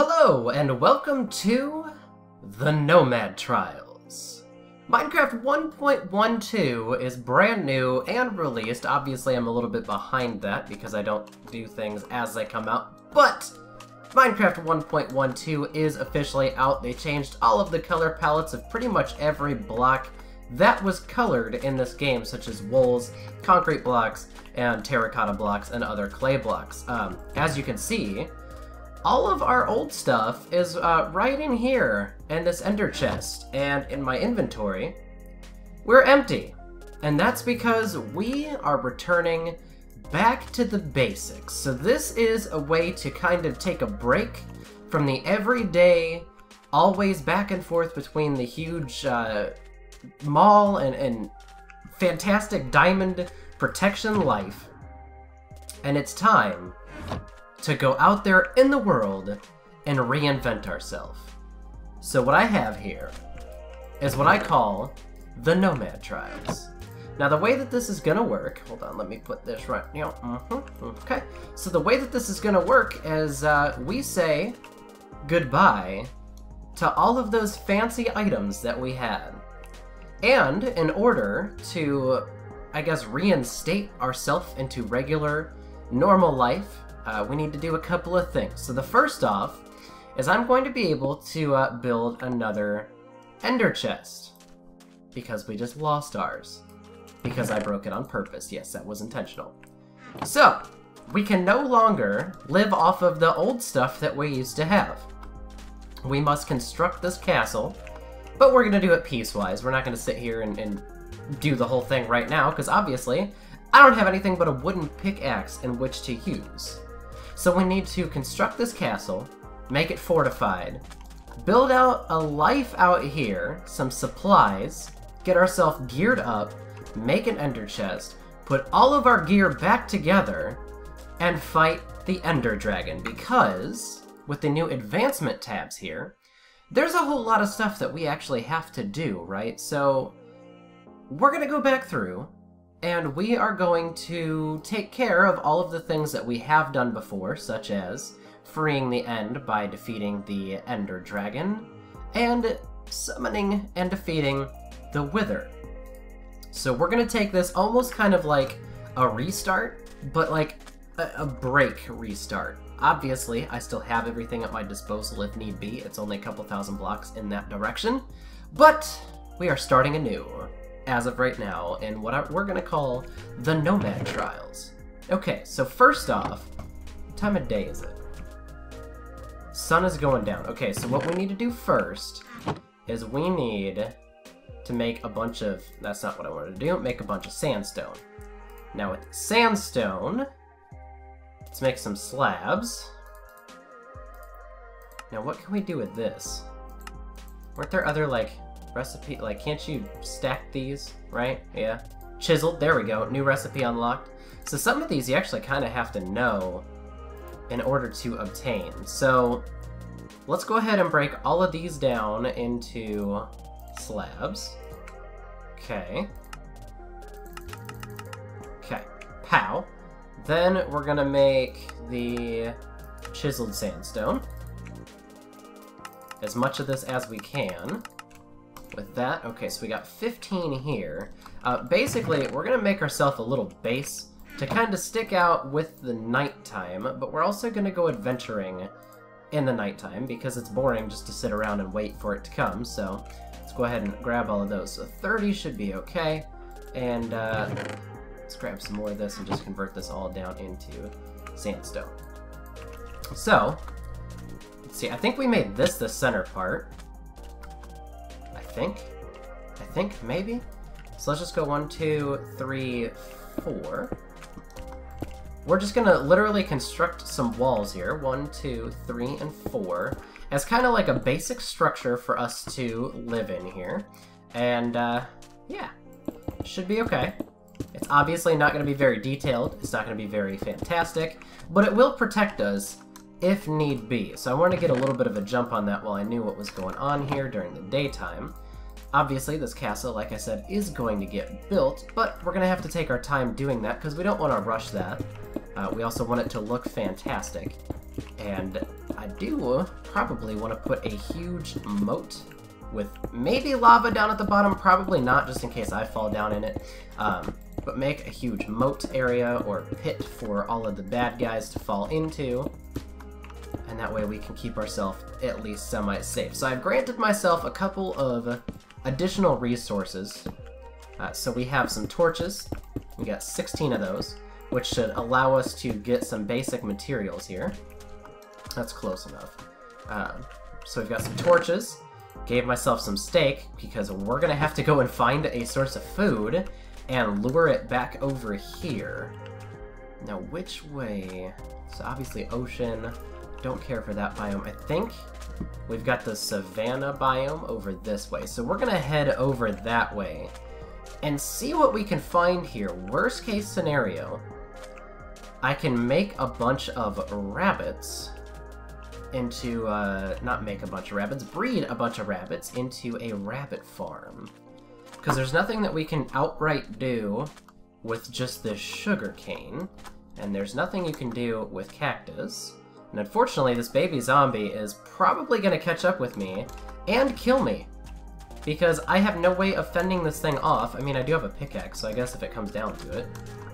Hello, and welcome to the Nomad Trials. Minecraft 1.12 is brand new and released. Obviously, I'm a little bit behind that because I don't do things as they come out, but Minecraft 1.12 is officially out. They changed all of the color palettes of pretty much every block that was colored in this game, such as wools, concrete blocks, and terracotta blocks, and other clay blocks. As you can see, all of our old stuff is right in here in this ender chest, and in my inventory, we're empty. And that's because we are returning back to the basics. So this is a way to kind of take a break from the everyday, always back and forth between the huge mall and fantastic diamond protection life. And it's time to go out there in the world and reinvent ourselves. So what I have here is what I call the Nomad Trials. Now the way that this is gonna work, hold on, let me put this right now. Okay, so the way that this is gonna work is we say goodbye to all of those fancy items that we had. And in order to, I guess, reinstate ourselves into regular, normal life, we need to do a couple of things. So the first off is I'm going to be able to build another ender chest, because we just lost ours. Because I broke it on purpose. Yes, that was intentional. So, we can no longer live off of the old stuff that we used to have. We must construct this castle, but we're going to do it piecewise. We're not going to sit here and do the whole thing right now, because obviously, I don't have anything but a wooden pickaxe in which to use. So we need to construct this castle, make it fortified, build out a life out here, some supplies, get ourselves geared up, make an ender chest, put all of our gear back together, and fight the ender dragon, because with the new advancement tabs here, there's a whole lot of stuff that we actually have to do, right? So we're gonna go back through, and we are going to take care of all of the things that we have done before, such as freeing the end by defeating the ender dragon, and summoning and defeating the wither. So we're going to take this almost kind of like a restart, but like a break restart. Obviously, I still have everything at my disposal if need be. It's only a couple thousand blocks in that direction. But we are starting anew, as of right now, in what we're going to call the Nomad Trials. Okay, so first off, what time of day is it? Sun is going down. Okay, so what we need to do first is we need to make a bunch of, that's not what I wanted to do, make a bunch of sandstone. Now with sandstone, let's make some slabs. Now what can we do with this? Weren't there other like recipe, like can't you stack these, right? Yeah. Chiseled, there we go, new recipe unlocked. So some of these you actually kind of have to know in order to obtain. So let's go ahead and break all of these down into slabs. Okay. Okay. Pow. Then we're gonna make the chiseled sandstone. As much of this as we can. With that, okay, so we got 15 here. Basically, we're gonna make ourselves a little base to kind of stick out with the nighttime, but we're also gonna go adventuring in the nighttime because it's boring just to sit around and wait for it to come, so let's go ahead and grab all of those. So 30 should be okay, and let's grab some more of this and just convert this all down into sandstone. So, let's see, I think we made this the center part. I think, maybe? So let's just go 1, 2, 3, 4. We're just gonna literally construct some walls here. 1, 2, 3, and 4. As kind of like a basic structure for us to live in here. And, yeah. Should be okay. It's obviously not gonna be very detailed. It's not gonna be very fantastic. But it will protect us if need be. So I wanted to get a little bit of a jump on that while I knew what was going on here during the daytime. Obviously, this castle, like I said, is going to get built, but we're going to have to take our time doing that because we don't want to rush that. We also want it to look fantastic. And I do probably want to put a huge moat with maybe lava down at the bottom, probably not, just in case I fall down in it. But make a huge moat area or pit for all of the bad guys to fall into. And that way we can keep ourselves at least semi-safe. So I've granted myself a couple of additional resources. So we have some torches. We got 16 of those, which should allow us to get some basic materials here. That's close enough. So we've got some torches. Gave myself some steak, because we're going to have to go and find a source of food and lure it back over here. Now, which way? So obviously ocean. Don't care for that biome. I think we've got the savanna biome over this way. So we're going to head over that way and see what we can find here. Worst case scenario, I can make a bunch of rabbits into, not make a bunch of rabbits, breed a bunch of rabbits into a rabbit farm. Because there's nothing that we can outright do with just this sugar cane, and there's nothing you can do with cactus. And unfortunately, this baby zombie is probably going to catch up with me and kill me, because I have no way of fending this thing off. I mean, I do have a pickaxe, so I guess if it comes down to it,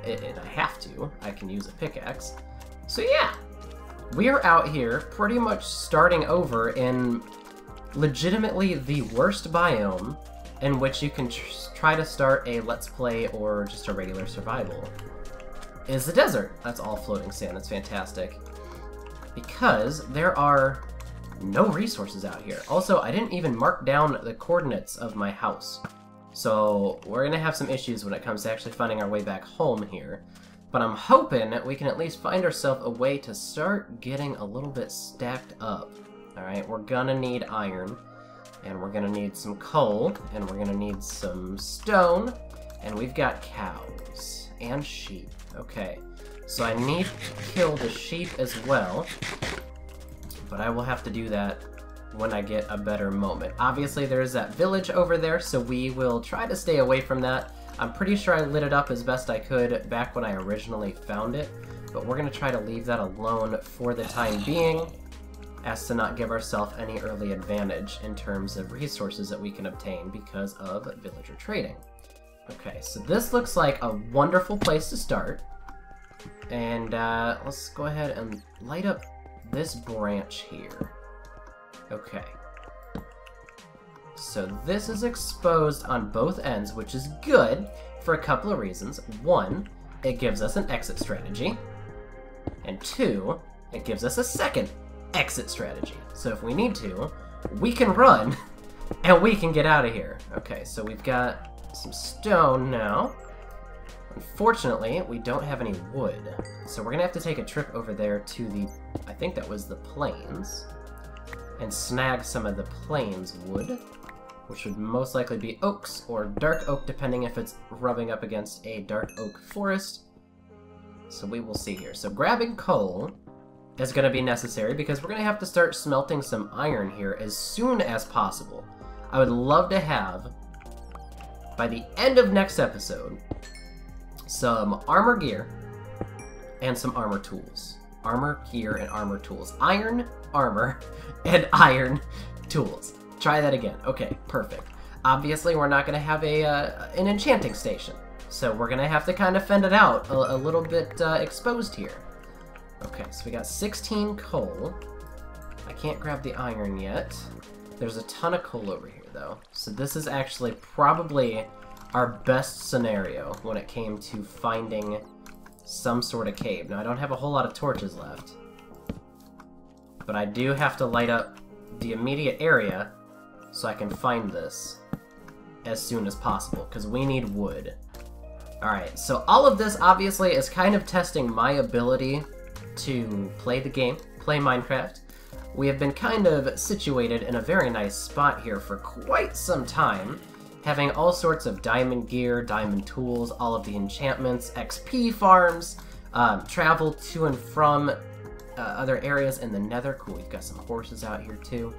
and I have to, I can use a pickaxe. So yeah, we are out here pretty much starting over in legitimately the worst biome in which you can try to start a Let's Play or just a regular survival, is the desert. That's all floating sand. That's fantastic. Because there are no resources out here. Also, I didn't even mark down the coordinates of my house. So we're gonna have some issues when it comes to actually finding our way back home here. But I'm hoping that we can at least find ourselves a way to start getting a little bit stacked up. Alright, we're gonna need iron, and we're gonna need some coal, and we're gonna need some stone, and we've got cows and sheep. Okay, so I need to kill the sheep as well, but I will have to do that when I get a better moment. Obviously, there is that village over there, so we will try to stay away from that. I'm pretty sure I lit it up as best I could back when I originally found it, but we're going to try to leave that alone for the time being, as to not give ourselves any early advantage in terms of resources that we can obtain because of villager trading. Okay, so this looks like a wonderful place to start, and let's go ahead and light up this branch here. Okay. So this is exposed on both ends, which is good for a couple of reasons. One, it gives us an exit strategy. And two, it gives us a second exit strategy. So if we need to, we can run and we can get out of here. Okay, so we've got some stone now. Unfortunately, we don't have any wood. So we're gonna have to take a trip over there to the, I think that was the plains, and snag some of the plains wood, which would most likely be oaks or dark oak, depending if it's rubbing up against a dark oak forest. So we will see here. So grabbing coal is going to be necessary because we're going to have to start smelting some iron here as soon as possible. I would love to have, by the end of next episode, some armor gear and some armor tools. Armor gear and armor tools. Iron, armor, and iron tools. Try that again. Okay, perfect. Obviously, we're not going to have an enchanting station, so we're going to have to kind of fend it out a little bit exposed here. Okay, so we got 16 coal. I can't grab the iron yet. There's a ton of coal over here, though. So this is actually probably our best scenario when it came to finding some sort of cave. Now, I don't have a whole lot of torches left, but I do have to light up the immediate area so I can find this as soon as possible, because we need wood. Alright, so all of this obviously is kind of testing my ability to play the game, play Minecraft. We have been kind of situated in a very nice spot here for quite some time, having all sorts of diamond gear, diamond tools, all of the enchantments, XP farms, travel to and from other areas in the nether. Cool, we've got some horses out here too.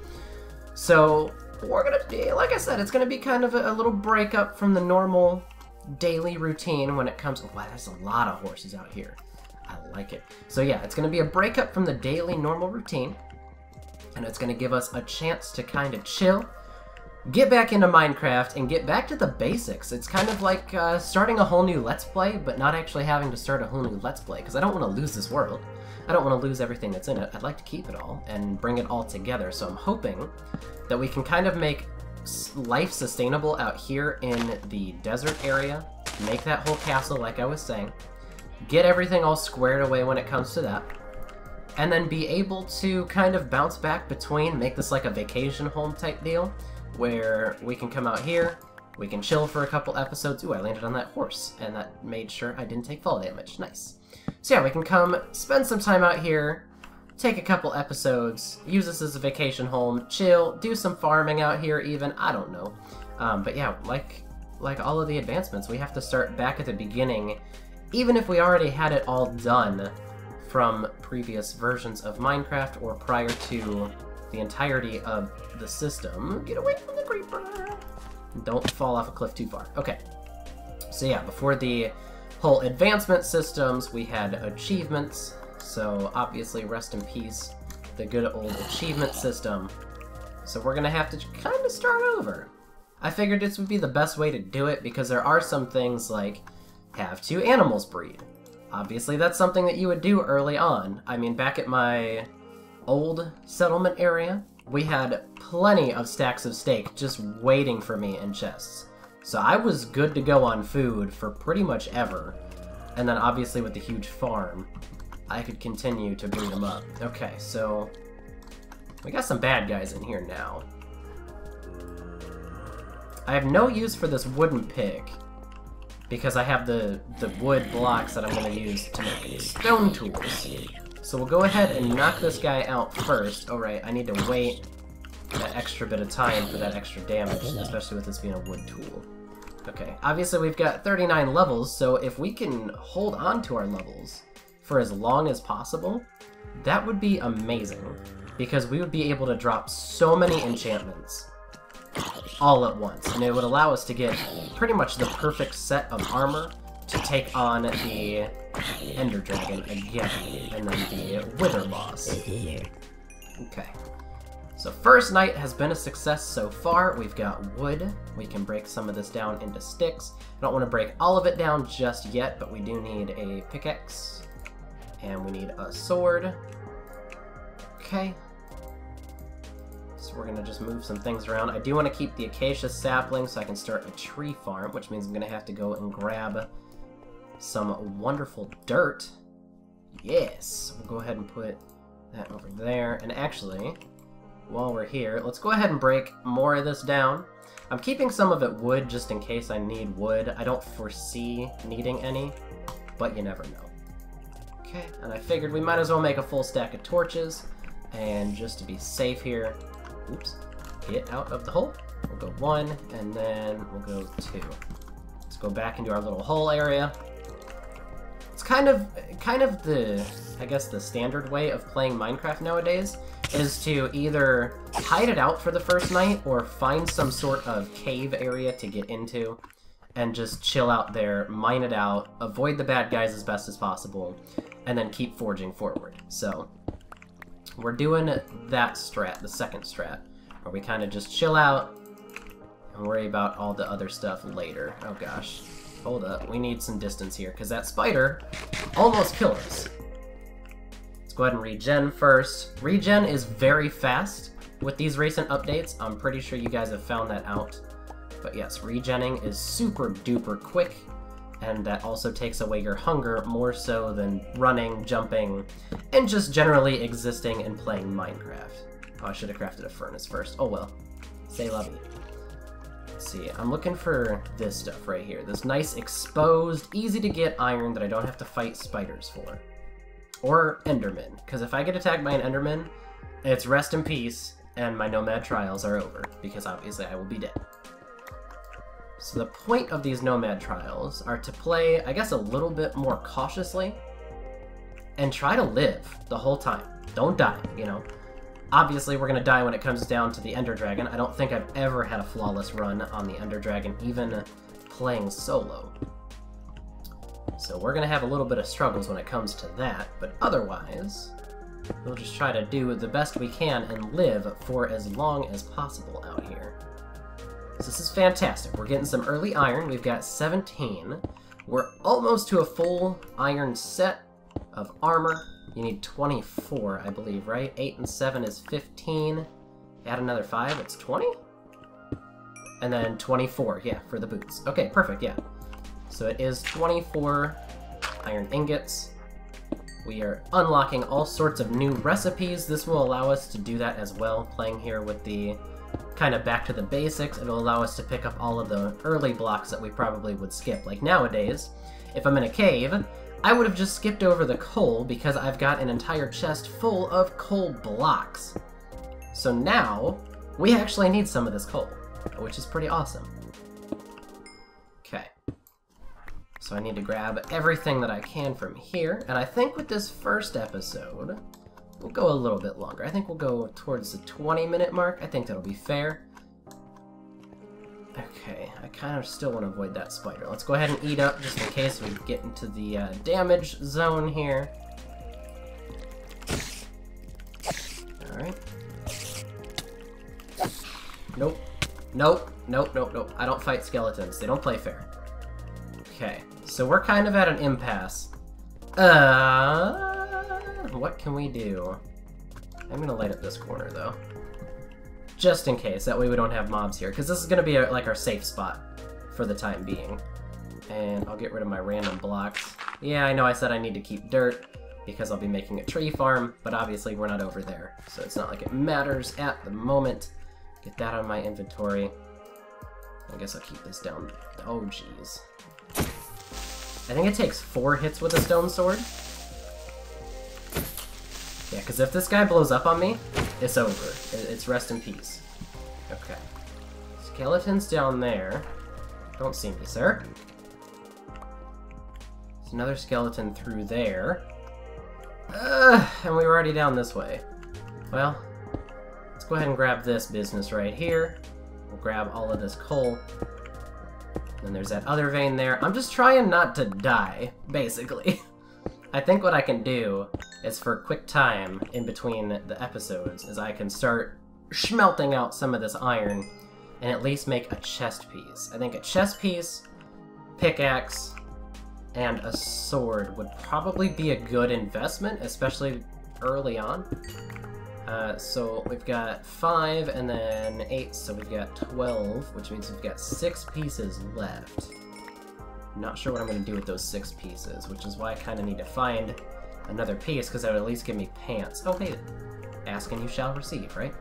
So we're gonna be, like I said, it's gonna be kind of a little break up from the normal daily routine when it comes. Wow, there's a lot of horses out here. I like it. So yeah, it's gonna be a break up from the daily normal routine and it's going to give us a chance to kind of chill, get back into Minecraft, and get back to the basics. It's kind of like starting a whole new Let's Play, but not actually having to start a whole new Let's Play, because I don't want to lose this world. I don't want to lose everything that's in it. I'd like to keep it all and bring it all together, so I'm hoping that we can kind of make life sustainable out here in the desert area, make that whole castle like I was saying, get everything all squared away when it comes to that, and then be able to kind of bounce back between, make this like a vacation home type deal, where we can come out here, we can chill for a couple episodes. Ooh, I landed on that horse, and that made sure I didn't take fall damage. Nice. So yeah, we can come, spend some time out here, take a couple episodes, use this as a vacation home, chill, do some farming out here even, I don't know. But yeah, like all of the advancements, we have to start back at the beginning, even if we already had it all done from previous versions of Minecraft or prior to the entirety of the system. Get away from the creeper! Don't fall off a cliff too far. Okay. So yeah, before the whole advancement systems, we had achievements. So obviously, rest in peace, the good old achievement system. So we're gonna have to kind of start over. I figured this would be the best way to do it because there are some things like have 2 animals breed. Obviously, that's something that you would do early on. I mean, back at my old settlement area, we had plenty of stacks of steak just waiting for me in chests. So I was good to go on food for pretty much ever. And then obviously with the huge farm, I could continue to breed them up. Okay, so we got some bad guys in here now. I have no use for this wooden pig because I have the wood blocks that I'm going to use to make stone tools. So we'll go ahead and knock this guy out first. Oh right, I need to wait that extra bit of time for that extra damage, especially with this being a wood tool. Okay, obviously we've got 39 levels, so if we can hold on to our levels for as long as possible, that would be amazing, because we would be able to drop so many enchantments all at once, and it would allow us to get pretty much the perfect set of armor to take on the Ender Dragon again, and then the Wither Boss. Okay. So first night has been a success so far. We've got wood. We can break some of this down into sticks. I don't want to break all of it down just yet, but we do need a pickaxe. And we need a sword. Okay. So we're going to just move some things around. I do want to keep the acacia sapling so I can start a tree farm, which means I'm going to have to go and grab some wonderful dirt. Yes! We'll go ahead and put that over there. And actually, while we're here, let's go ahead and break more of this down. I'm keeping some of it wood just in case I need wood. I don't foresee needing any, but you never know. Okay, and I figured we might as well make a full stack of torches, and just to be safe here, oops, get out of the hole. We'll go 1, and then we'll go 2. Let's go back into our little hole area. It's kind of the, I guess, the standard way of playing Minecraft nowadays is to either hide it out for the first night or find some sort of cave area to get into and just chill out there, mine it out, avoid the bad guys as best as possible, and then keep forging forward. So we're doing that strat, the second strat, where we kind of just chill out and worry about all the other stuff later. Oh gosh. Hold up, we need some distance here, because that spider almost killed us. Let's go ahead and regen first. Regen is very fast with these recent updates. I'm pretty sure you guys have found that out. But yes, regenning is super duper quick, and that also takes away your hunger more so than running, jumping, and just generally existing and playing Minecraft. Oh, I should have crafted a furnace first. Oh well. Say lovey. Let's see, I'm looking for this stuff right here. This nice exposed, easy to get iron that I don't have to fight spiders for. Or endermen, because if I get attacked by an enderman, it's rest in peace, and my Nomad Trials are over, because obviously I will be dead. So the point of these Nomad Trials are to play, I guess, a little bit more cautiously, and try to live the whole time. Don't die, you know. Obviously, we're going to die when it comes down to the Ender Dragon. I don't think I've ever had a flawless run on the Ender Dragon, even playing solo. So we're going to have a little bit of struggles when it comes to that, but otherwise, We'll just try to do the best we can and live for as long as possible out here. So this is fantastic. We're getting some early iron. We've got 17. We're almost to a full iron set of armor. You need 24, I believe, right? 8 and 7 is 15. Add another 5, it's 20? And then 24, yeah, for the boots. Okay, perfect, yeah. So it is 24 iron ingots. We are unlocking all sorts of new recipes. This will allow us to do that as well, playing here with the kind of back to the basics. It'll allow us to pick up all of the early blocks that we probably would skip. Like nowadays, if I'm in a cave, I would have just skipped over the coal because I've got an entire chest full of coal blocks. So now, we actually need some of this coal, which is pretty awesome. Okay. So I need to grab everything that I can from here, and I think with this first episode, we'll go a little bit longer. I think we'll go towards the 20-minute mark. I think that'll be fair. Okay, I kind of still want to avoid that spider. Let's go ahead and eat up just in case we get into the damage zone here. Alright. Nope. Nope. Nope, nope, nope. I don't fight skeletons. They don't play fair. Okay, so we're kind of at an impasse. What can we do? I'm gonna light up this corner, though. Just in case, that way we don't have mobs here, because this is gonna be like our safe spot for the time being. And I'll get rid of my random blocks. Yeah, I know I said I need to keep dirt, because I'll be making a tree farm, but obviously we're not over there, so it's not like it matters at the moment. Get that on my inventory. I guess I'll keep this down. Oh, jeez. I think it takes 4 hits with a stone sword. Yeah, because if this guy blows up on me, it's over. It's rest in peace. Okay. Skeletons down there. Don't see me, sir. There's another skeleton through there. And we were already down this way. Well, let's go ahead and grab this business right here. We'll grab all of this coal. Then there's that other vein there. I'm just trying not to die, basically. I think what I can do is for quick time in between the episodes is I can start smelting out some of this iron and at least make a chest piece. I think a chest piece, pickaxe, and a sword would probably be a good investment, especially early on. So we've got 5 and then 8, so we've got 12, which means we've got 6 pieces left. I'm not sure what I'm going to do with those 6 pieces, which is why I kind of need to find another piece, because that would at least give me pants. Oh, hey, ask and you shall receive, right?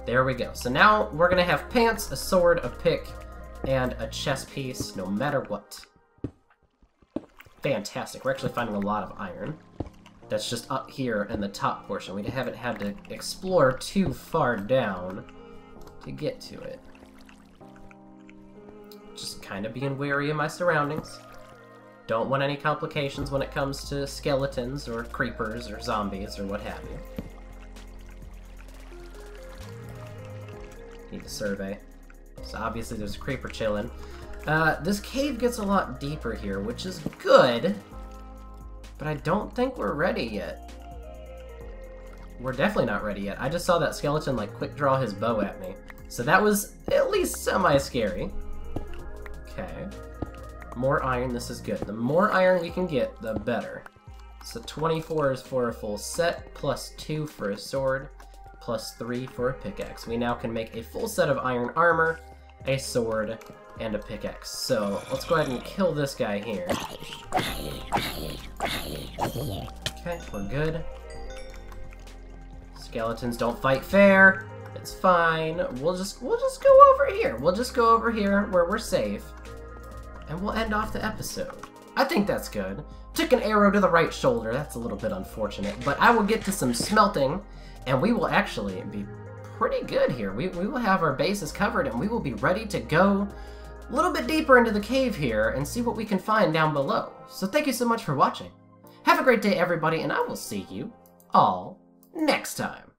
There we go. So now we're going to have pants, a sword, a pick, and a chest piece, no matter what. Fantastic. We're actually finding a lot of iron. That's just up here in the top portion. We haven't had to explore too far down to get to it. Just kind of being wary of my surroundings. Don't want any complications when it comes to skeletons or creepers or zombies or what have you. Need to survey. So obviously there's a creeper chilling. This cave gets a lot deeper here, which is good. But I don't think we're ready yet. We're definitely not ready yet. I just saw that skeleton, like, quick draw his bow at me. So that was at least semi-scary. Okay. More iron, this is good. The more iron we can get, the better. So 24 is for a full set, plus 2 for a sword, plus 3 for a pickaxe. We now can make a full set of iron armor, a sword, and a pickaxe. So let's go ahead and kill this guy here. Okay, we're good. Skeletons don't fight fair. It's fine. We'll just go over here. We'll just go over here where we're safe. And we'll end off the episode. I think that's good. Took an arrow to the right shoulder. That's a little bit unfortunate. But I will get to some smelting, and we will actually be pretty good here. We will have our bases covered, and we will be ready to go a little bit deeper into the cave here and see what we can find down below. So thank you so much for watching. Have a great day, everybody, and I will see you all next time.